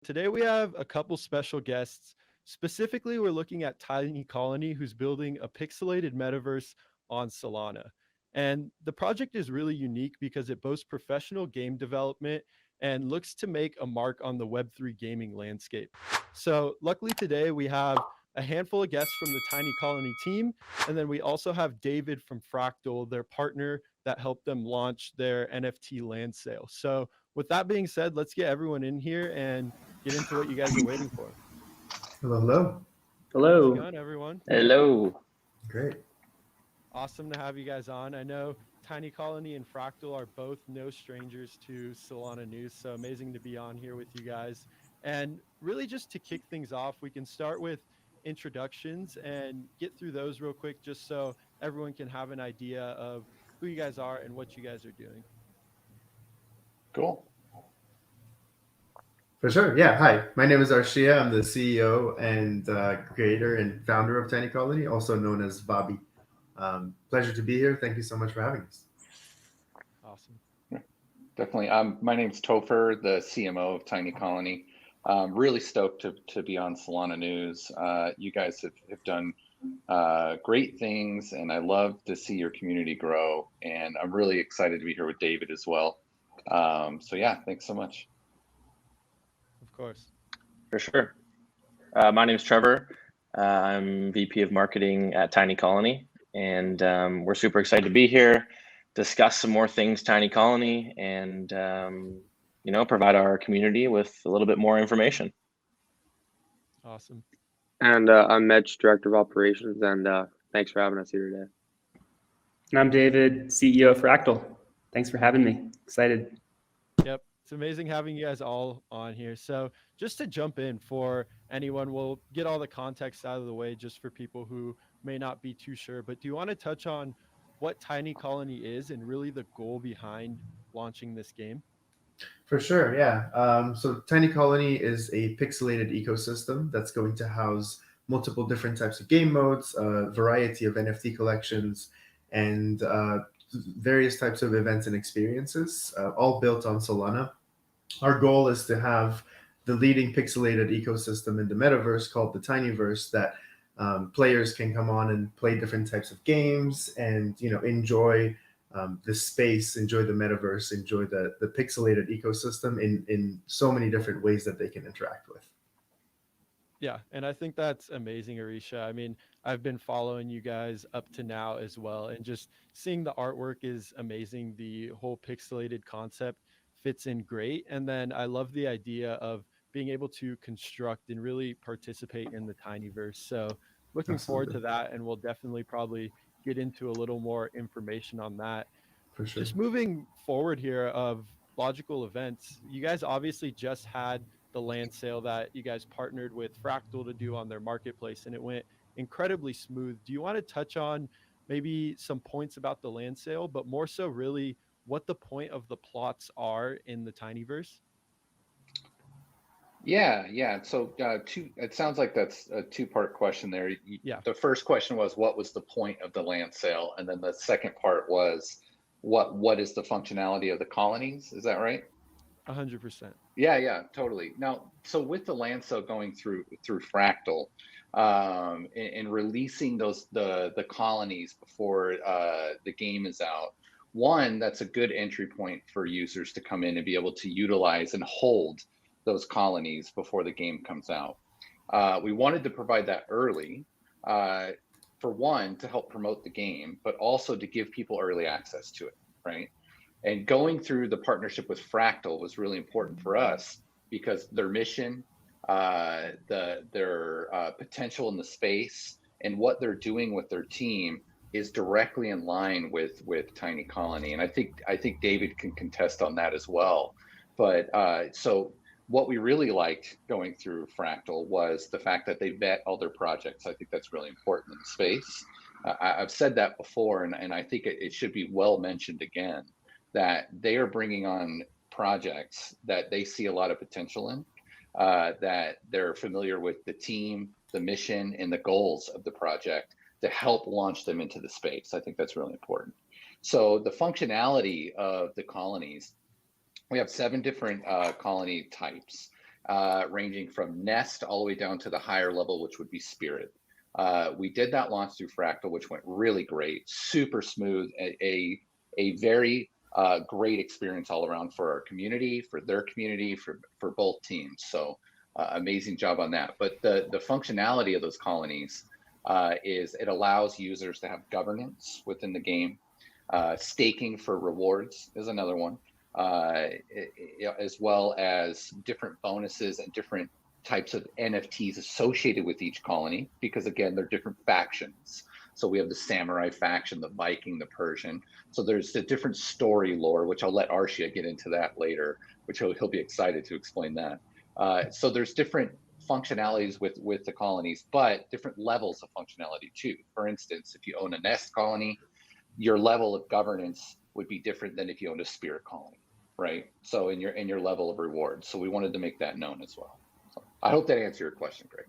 Today we have a couple special guests. Specifically, we're looking at Tiny Colony, who's building a pixelated metaverse on Solana. And the project is really unique because it boasts professional game development and looks to make a mark on the Web3 gaming landscape. So, luckily, today we have a handful of guests from the Tiny Colony team. And then we also have David from Fractal, their partner that helped them launch their NFT land sale. So, with that being said, let's get everyone in here and get into what you guys are waiting for. Hello, hello. How's it Hello. going, everyone? Hello. Great. Awesome to have you guys on. I know Tiny Colony and Fractal are both no strangers to Solana news, so amazing to be on here with you guys. And really, just to kick things off, we can start with introductions and get through those real quick, just so everyone can have an idea of who you guys are and what you guys are doing. Cool. For sure. Yeah. Hi, my name is Arshia. I'm the CEO and creator and founder of Tiny Colony, also known as Bobby. Pleasure to be here. Thank you so much for having us. Awesome. Definitely. My name's Topher, the CMO of Tiny Colony. Really stoked to be on Solana News. You guys have done great things, and I love to see your community grow. And I'm really excited to be here with David as well. So yeah, thanks so much. Of course. For sure. My name is Trevor. I'm VP of Marketing at Tiny Colony, and we're super excited to be here, discuss some more things Tiny Colony, and provide our community with a little bit more information. Awesome. And I'm Mitch, Director of Operations, and thanks for having us here today. And I'm David, CEO of Fractal. Thanks for having me. Excited. Yep. It's amazing having you guys all on here. So just to jump in for anyone, we'll get all the context out of the way just for people who may not be too sure. But do you want to touch on what Tiny Colony is and really the goal behind launching this game? For sure. Yeah. So Tiny Colony is a pixelated ecosystem that's going to house multiple different types of game modes, a variety of NFT collections, and various types of events and experiences, all built on Solana. Our goal is to have the leading pixelated ecosystem in the metaverse called the TinyVerse that players can come on and play different types of games and enjoy the space, enjoy the metaverse, enjoy the pixelated ecosystem in so many different ways that they can interact with. Yeah, and I think that's amazing, Arisha. I mean, I've been following you guys up to now as well, and just seeing the artwork is amazing. The whole pixelated concept fits in great. And then I love the idea of being able to construct and really participate in the Tinyverse. So looking forward to that, and we'll definitely probably get into a little more information on that. For sure. Just moving forward here of logical events, you guys obviously just had the land sale that you guys partnered with Fractal to do on their marketplace, and it went incredibly smooth. Do you want to touch on maybe some points about the land sale, but more so really what the point of the plots are in the Tinyverse? Yeah. So it sounds like that's a two-part question there. Yeah. The first question was, what was the point of the land sale? And then the second part was, what is the functionality of the colonies? Is that right? 100%. Yeah, totally. Now, so with the land sale going through Fractal, and releasing the colonies before the game is out, one, that's a good entry point for users to come in and be able to utilize and hold those colonies before the game comes out. We wanted to provide that early, for one, to help promote the game, but also to give people early access to it, right? And going through the partnership with Fractal was really important for us because their mission, their potential in the space, and what they're doing with their team is directly in line with Tiny Colony. And I think David can contest on that as well. But so what we really liked going through Fractal was the fact that they vet all their projects. I think that's really important in the space. I've said that before, and I think it should be well mentioned again, that they are bringing on projects that they see a lot of potential in, that they're familiar with the team, the mission, and the goals of the project to help launch them into the space. I think that's really important. So the functionality of the colonies, we have 7 different colony types. ranging from Nest all the way down to the higher level, which would be Spirit. We did that launch through Fractal, which went really great, super smooth, a very great experience all around for our community, for their community, for both teams. So amazing job on that. But the functionality of those colonies is it allows users to have governance within the game. Staking for rewards is another one, as well as different bonuses and different types of NFTs associated with each colony, because again, they're different factions. So we have the samurai faction, the Viking, the Persian. So there's a different story lore, which I'll let Arshia get into that later, which he'll be excited to explain that. So there's different functionalities with the colonies, but different levels of functionality too. For instance, if you own a Nest colony, your level of governance would be different than if you owned a Spirit colony, right? So in your level of reward. So we wanted to make that known as well. So I hope that answered your question, Greg.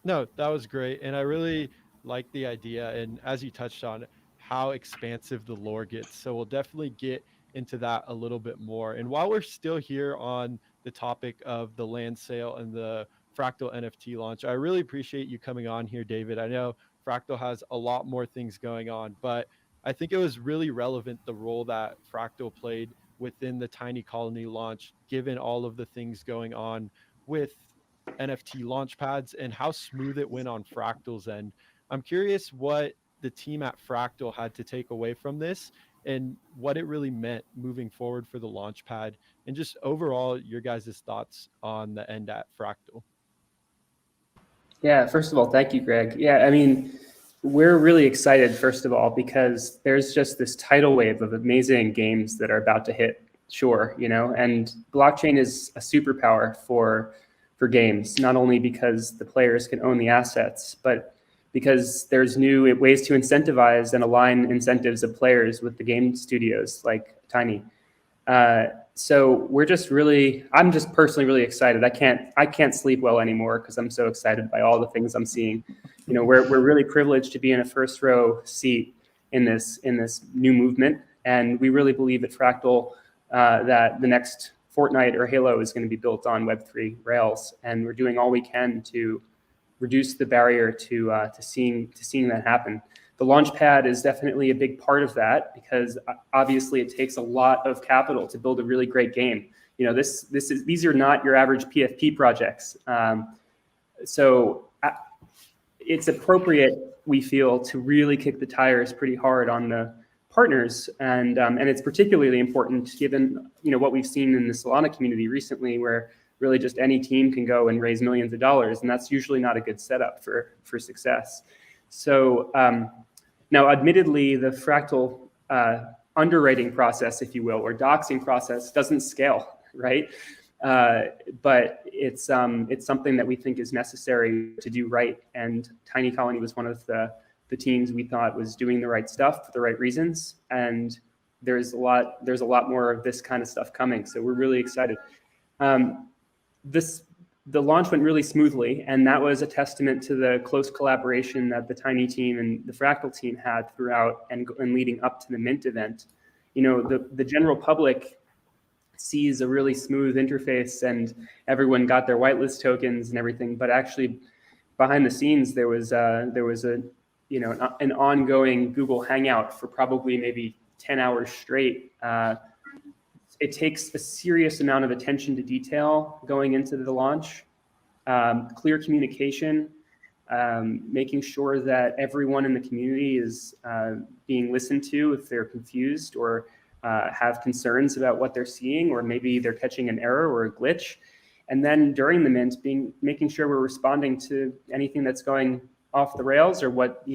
No, that was great. And I really like the idea. And as you touched on, how expansive the lore gets. So we'll definitely get into that a little bit more. And while we're still here on the topic of the land sale and the Fractal NFT launch, I really appreciate you coming on here, David. I know Fractal has a lot more things going on, but I think it was really relevant the role that Fractal played within the Tiny Colony launch, given all of the things going on with NFT launchpads and how smooth it went on Fractal's end. I'm curious what the team at Fractal had to take away from this and what it really meant moving forward for the launchpad, and just overall your guys' thoughts on the end at Fractal. Yeah, first of all, thank you, Greg. Yeah, I mean, we're really excited, first of all, because there's just this tidal wave of amazing games that are about to hit shore, and blockchain is a superpower for games, not only because the players can own the assets, but because there's new ways to incentivize and align incentives of players with the game studios like Tiny. So I'm just personally really excited. I can't sleep well anymore because I'm so excited by all the things I'm seeing. We're really privileged to be in a first row seat in this new movement, and we really believe at Fractal that the next Fortnite or Halo is going to be built on Web3 rails, and we're doing all we can to reduce the barrier to seeing that happen. The Launchpad is definitely a big part of that because obviously it takes a lot of capital to build a really great game. These are not your average PFP projects. So it's appropriate, we feel, to really kick the tires pretty hard on the partners, and it's particularly important given what we've seen in the Solana community recently, where really just any team can go and raise millions of dollars, and that's usually not a good setup for success. So now, admittedly, the Fractal underwriting process, if you will, or doxing process, doesn't scale, right? But it's something that we think is necessary to do right, and Tiny Colony was one of the teams we thought was doing the right stuff for the right reasons, and there's a lot more of this kind of stuff coming. So we're really excited. The launch went really smoothly, and that was a testament to the close collaboration that the Tiny team and the Fractal team had throughout and leading up to the Mint event. The general public sees a really smooth interface, and everyone got their whitelist tokens and everything, but actually behind the scenes there was an ongoing Google Hangout for probably maybe 10 hours straight. It takes a serious amount of attention to detail going into the launch, clear communication, making sure that everyone in the community is being listened to if they're confused or have concerns about what they're seeing, or maybe they're catching an error or a glitch. And then during the Mint, making sure we're responding to anything that's going off the rails or what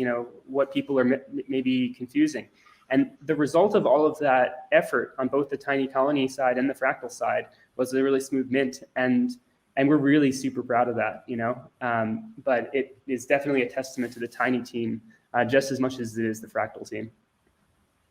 people are maybe confusing. And the result of all of that effort on both the Tiny Colony side and the Fractal side was a really smooth Mint, and we're really super proud of that, but it is definitely a testament to the Tiny team just as much as it is the Fractal team.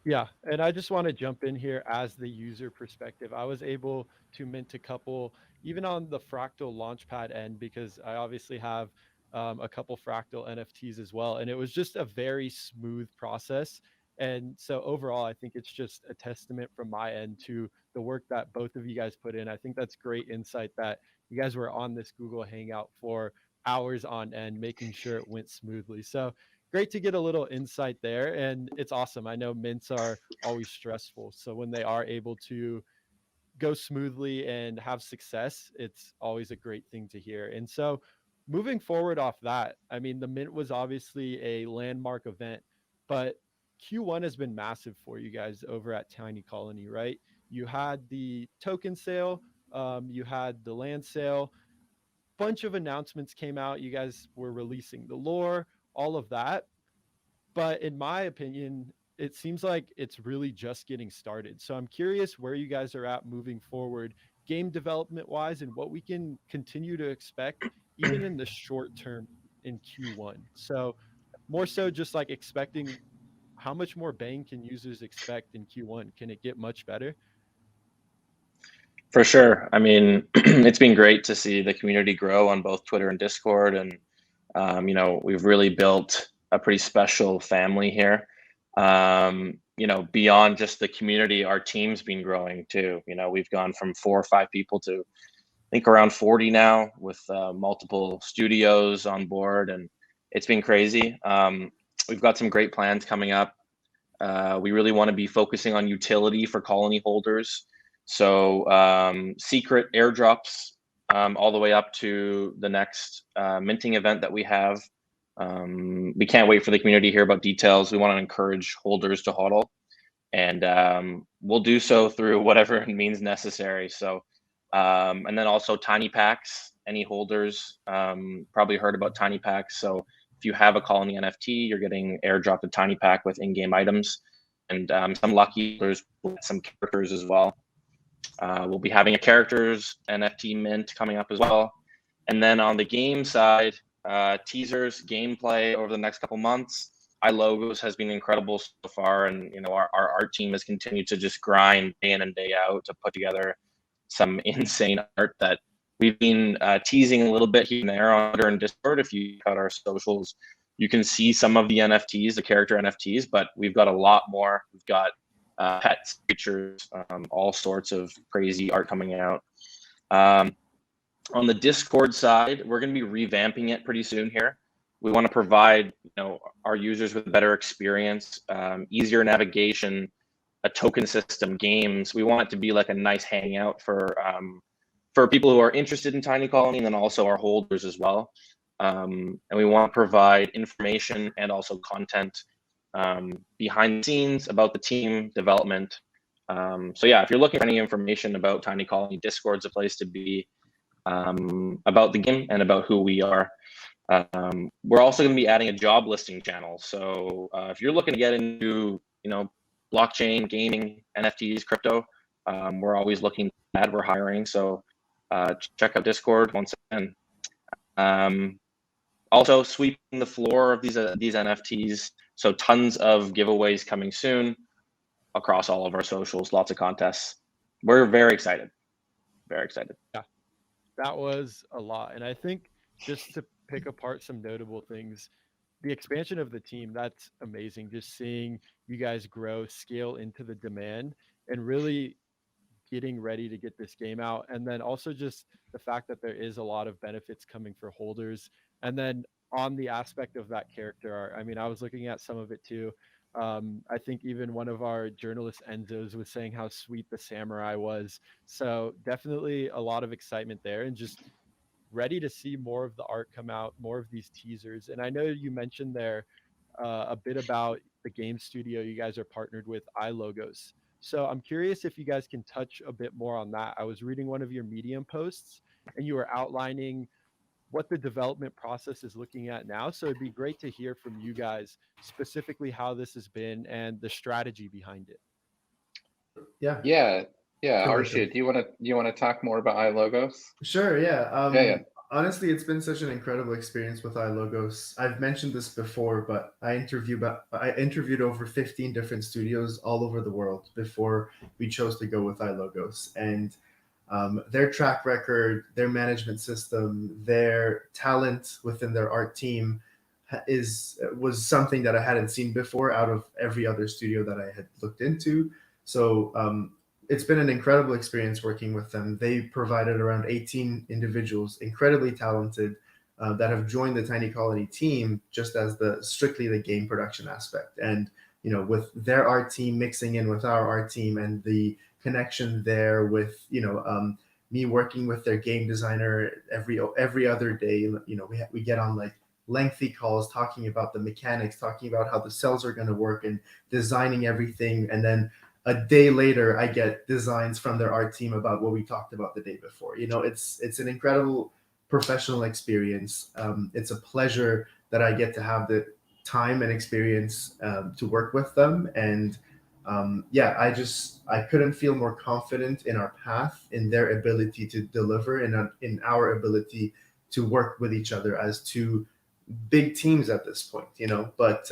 Yeah, and I just want to jump in here as the user perspective. I was able to mint a couple, even on the Fractal Launchpad end, because I obviously have a couple Fractal NFTs as well, and it was just a very smooth process. And so overall, I think it's just a testament from my end to the work that both of you guys put in. I think that's great insight that you guys were on this Google Hangout for hours on end, making sure it went smoothly. So great to get a little insight there. And it's awesome. I know mints are always stressful. So when they are able to go smoothly and have success, it's always a great thing to hear. And so moving forward off that, I mean, the Mint was obviously a landmark event, but Q1 has been massive for you guys over at Tiny Colony, right? You had the token sale, you had the land sale, bunch of announcements came out. You guys were releasing the lore, all of that. But in my opinion, it seems like it's really just getting started. So I'm curious where you guys are at moving forward, game development wise, and what we can continue to expect even in the short term in Q1. So more so just like expecting how much more bang can users expect in Q1? Can it get much better? For sure. I mean, it's been great to see the community grow on both Twitter and Discord, and we've really built a pretty special family here. Beyond just the community, our team's been growing too. We've gone from 4 or 5 people to I think around 40 now, with multiple studios on board, and it's been crazy. We've got some great plans coming up. We really want to be focusing on utility for colony holders. So secret airdrops all the way up to the next minting event that we have. We can't wait for the community to hear about details. We want to encourage holders to hodl, and we'll do so through whatever means necessary. So, and then also tiny packs. Any holders probably heard about tiny packs. So if you have a colony NFT, you're getting airdropped a tiny pack with in-game items, and some lucky holders will get some characters as well. We'll be having a characters NFT mint coming up as well. And then on the game side, teasers, gameplay over the next couple months. iLogos has been incredible so far, and our art team has continued to just grind day in and day out to put together some insane art that we've been teasing a little bit here and there on Twitter and Discord. If you cut our socials, you can see some of the NFTs, the character NFTs, but we've got a lot more. We've got pets, creatures, all sorts of crazy art coming out. On the Discord side, we're going to be revamping it pretty soon here. We want to provide our users with a better experience, easier navigation, a token system, games. We want it to be like a nice hangout for people who are interested in Tiny Colony, and then also our holders as well. And we want to provide information and also content behind the scenes about the team development. So yeah, if you're looking for any information about Tiny Colony, Discord's a place to be, about the game and about who we are. We're also going to be adding a job listing channel. So if you're looking to get into blockchain, gaming, NFTs, crypto, we're always looking to add. We're hiring, so check out Discord once again. Also sweeping the floor of these NFTs. So tons of giveaways coming soon across all of our socials, lots of contests. We're very excited. Very excited. Yeah, that was a lot. And I think just to pick apart some notable things, the expansion of the team, that's amazing. Just seeing you guys grow, scale into the demand, and really getting ready to get this game out. And then also just the fact that there is a lot of benefits coming for holders. And then on the aspect of that character art, I mean, I was looking at some of it too. I think even one of our journalists, Enzo's, was saying how sweet the samurai was. So definitely a lot of excitement there, and just ready to see more of the art come out, more of these teasers. And I know you mentioned there a bit about the game studio you guys are partnered with, iLogos. So I'm curious if you guys can touch a bit more on that. I was reading one of your Medium posts, and you were outlining what the development process is looking at now. So it'd be great to hear from you guys specifically how this has been and the strategy behind it. Yeah. Arshia, do you want to talk more about iLogos? Sure. Yeah. Yeah. Honestly, it's been such an incredible experience with iLogos. I've mentioned this before, but I interviewed over 15 different studios all over the world before we chose to go with iLogos. And their track record, their management system, their talent within their art team was something that I hadn't seen before out of every other studio that I had looked into. So it's been an incredible experience working with them. They provided around 18 individuals, incredibly talented, that have joined the Tiny Colony team just as strictly the game production aspect. And with their art team mixing in with our art team, and the connection there with me working with their game designer every other day. We get on like lengthy calls talking about the mechanics, talking about how the cells are going to work and designing everything. And then a day later, I get designs from their art team about what we talked about the day before. It's an incredible professional experience. It's a pleasure that I get to have the time and experience to work with them. And I couldn't feel more confident in our path, in their ability to deliver, and in our ability to work with each other as two big teams at this point. But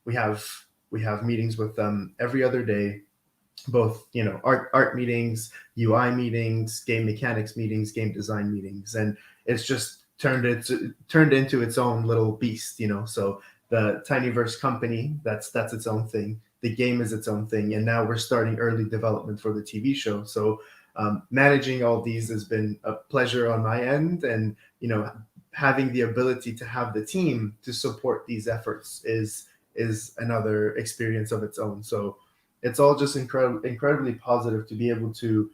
we have meetings with them every other day, both art meetings, UI meetings, game mechanics meetings, game design meetings, and it's just turned into its own little beast. So the TinyVerse company, that's its own thing. The game is its own thing, and now we're starting early development for the TV show. So managing all these has been a pleasure on my end, and having the ability to have the team to support these efforts is another experience of its own. So it's all just incredibly positive to be able to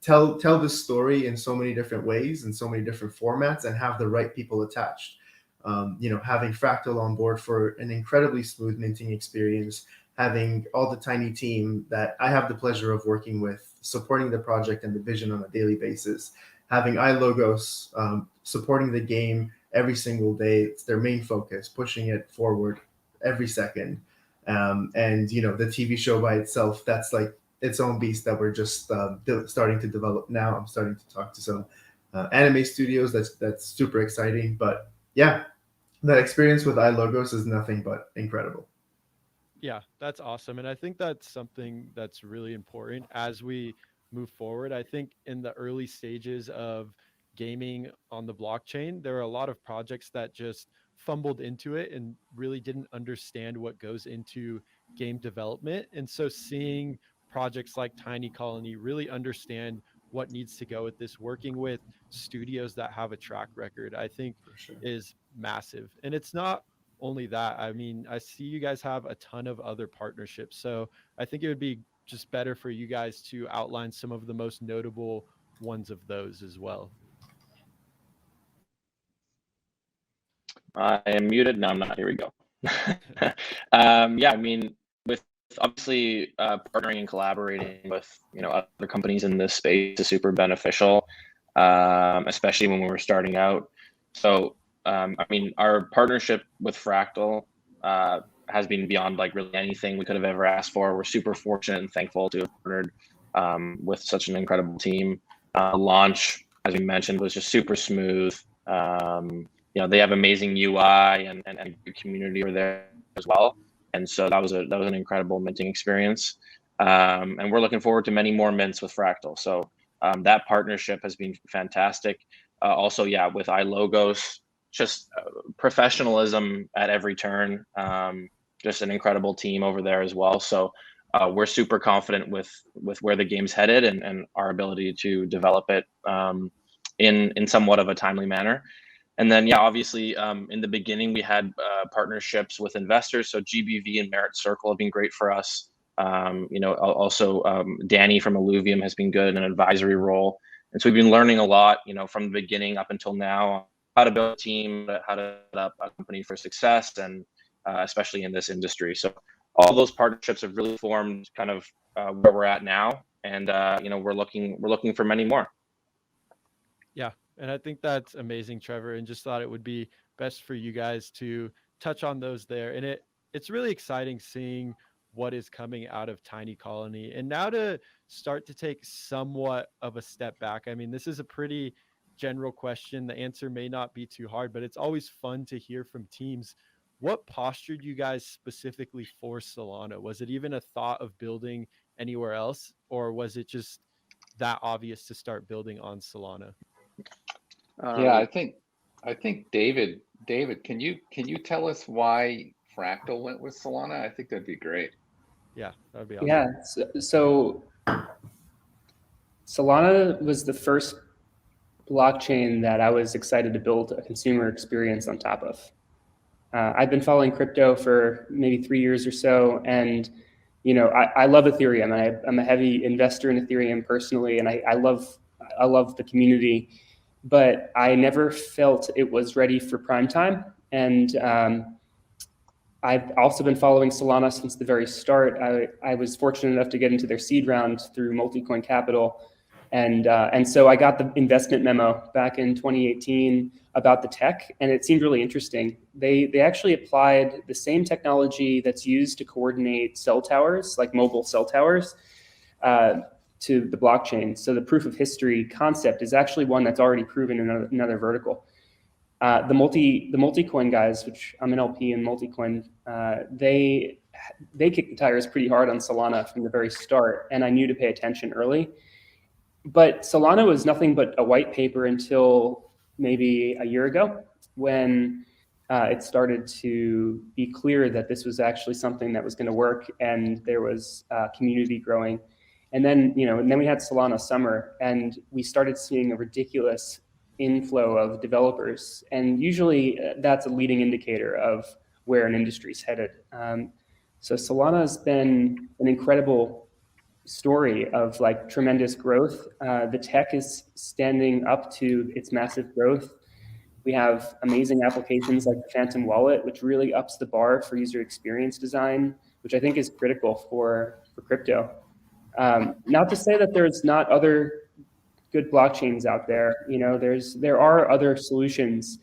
tell this story in so many different ways, in so many different formats, and have the right people attached. Having Fractal on board for an incredibly smooth minting experience, having all the Tiny team that I have the pleasure of working with, supporting the project and the vision on a daily basis, having iLogos supporting the game every single day. It's their main focus, pushing it forward every second. And the TV show by itself, that's like its own beast that we're just starting to develop now. I'm starting to talk to some anime studios. That's super exciting. But yeah, that experience with iLogos is nothing but incredible. Yeah, that's awesome. And I think that's something that's really important as we move forward. I think in the early stages of gaming on the blockchain, there are a lot of projects that just fumbled into it and really didn't understand what goes into game development. And so seeing projects like Tiny Colony really understand what needs to go with this, working with studios that have a track record, I think For sure. is massive. And it's not only that, I mean, I see you guys have a ton of other partnerships. So I think it would be just better for you guys to outline some of the most notable ones of those as well. I am muted. No, I'm not. Here we go. I mean, with obviously partnering and collaborating with other companies in this space is super beneficial, especially when we were starting out. So I mean, our partnership with Fractal has been beyond like really anything we could have ever asked for. We're super fortunate and thankful to have partnered with such an incredible team. Launch, as we mentioned, was just super smooth. They have amazing UI and good community over there as well. And so that was an incredible minting experience. And we're looking forward to many more mints with Fractal. So that partnership has been fantastic. Also, with iLogos, just professionalism at every turn. Just an incredible team over there as well. So we're super confident with where the game's headed and our ability to develop it in somewhat of a timely manner. And then, obviously, in the beginning, we had partnerships with investors. So GBV and Merit Circle have been great for us. Also, Danny from Alluvium has been good in an advisory role. And so we've been learning a lot, from the beginning up until now, how to build a team, how to set up a company for success, and especially in this industry. So all those partnerships have really formed kind of where we're at now. And, we're looking for many more. Yeah. And I think that's amazing, Trevor, and just thought it would be best for you guys to touch on those there. And it's really exciting seeing what is coming out of Tiny Colony. And now to start to take somewhat of a step back. I mean, this is a pretty general question. The answer may not be too hard, but it's always fun to hear from teams. What postured you guys specifically for Solana? Was it even a thought of building anywhere else, or was it just that obvious to start building on Solana? I think David David, can you tell us why Fractal went with Solana? I think that'd be great. Yeah, that would be awesome. Yeah, so Solana was the first blockchain that I was excited to build a consumer experience on top of. I've been following crypto for maybe 3 years or so, and I love Ethereum. I'm a heavy investor in Ethereum personally, and I love the community, but I never felt it was ready for prime time. And I've also been following Solana since the very start. I was fortunate enough to get into their seed round through Multicoin Capital. And so I got the investment memo back in 2018 about the tech, and it seemed really interesting. They actually applied the same technology that's used to coordinate cell towers, like mobile cell towers, to the blockchain. So the proof of history concept is actually one that's already proven in another vertical. The Multicoin guys, which I'm an LP in Multicoin, they kicked the tires pretty hard on Solana from the very start, and I knew to pay attention early. But Solana was nothing but a white paper until maybe a year ago, when it started to be clear that this was actually something that was going to work, and there was community growing. And then we had Solana Summer, and we started seeing a ridiculous inflow of developers, and usually that's a leading indicator of where an industry is headed. So Solana has been an incredible story of like tremendous growth. The tech is standing up to its massive growth. We have amazing applications like the Phantom Wallet, which really ups the bar for user experience design, which I think is critical for crypto. Not to say that there's not other good blockchains out there. There are other solutions,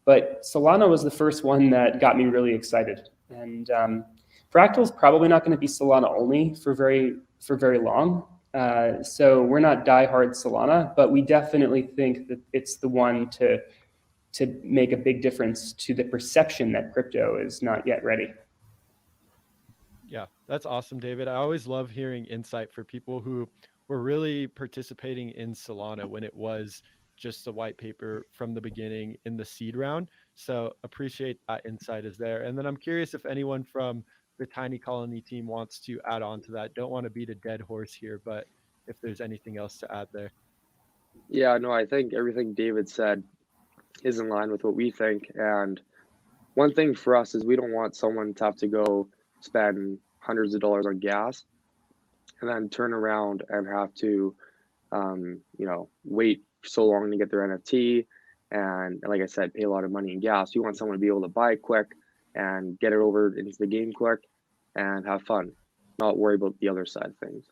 but Solana was the first one that got me really excited. And Fractal is probably not going to be Solana only for very long. So we're not diehard Solana, but we definitely think that it's the one to make a big difference to the perception that crypto is not yet ready. Yeah, that's awesome, David. I always love hearing insight for people who were really participating in Solana when it was just a white paper from the beginning in the seed round. So appreciate that insight is there. And then I'm curious if anyone from the Tiny Colony team wants to add on to that. Don't want to beat a dead horse here, but if there's anything else to add there. Yeah, no, I think everything David said is in line with what we think. And one thing for us is we don't want someone to have to go spend hundreds of dollars on gas and then turn around and have to, wait so long to get their NFT. And like I said, pay a lot of money in gas. You want someone to be able to buy quick and get it over into the game quick and have fun, not worry about the other side of things.